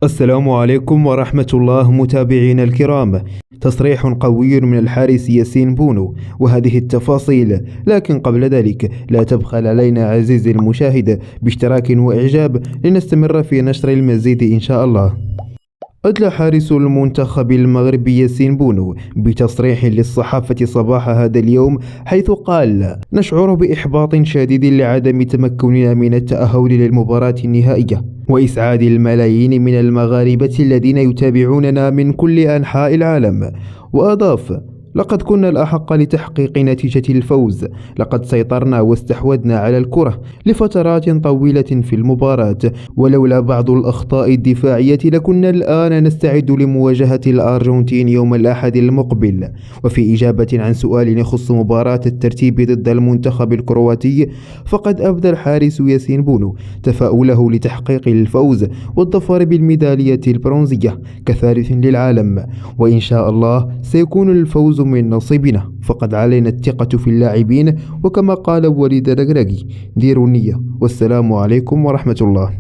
السلام عليكم ورحمة الله متابعينا الكرام. تصريح قوي من الحارس ياسين بونو وهذه التفاصيل، لكن قبل ذلك لا تبخل علينا عزيزي المشاهد باشتراك وإعجاب لنستمر في نشر المزيد إن شاء الله. أدلى حارس المنتخب المغربي ياسين بونو بتصريح للصحافة صباح هذا اليوم، حيث قال: نشعر بإحباط شديد لعدم تمكننا من التأهل للمباراة النهائية وإسعاد الملايين من المغاربة الذين يتابعوننا من كل أنحاء العالم. وأضاف: لقد كنا الأحق لتحقيق نتيجة الفوز، لقد سيطرنا واستحوذنا على الكرة لفترات طويلة في المباراة، ولولا بعض الأخطاء الدفاعية لكنا الآن نستعد لمواجهة الأرجنتين يوم الأحد المقبل. وفي إجابة عن سؤال يخص مباراة الترتيب ضد المنتخب الكرواتي، فقد أبدى الحارس ياسين بونو تفاؤله لتحقيق الفوز والظفر بالميدالية البرونزية كثالث للعالم، وإن شاء الله سيكون الفوز من نصيبنا، فقد علينا الثقة في اللاعبين، وكما قال وليد الركراكي: ديروا النية، والسلام عليكم ورحمة الله.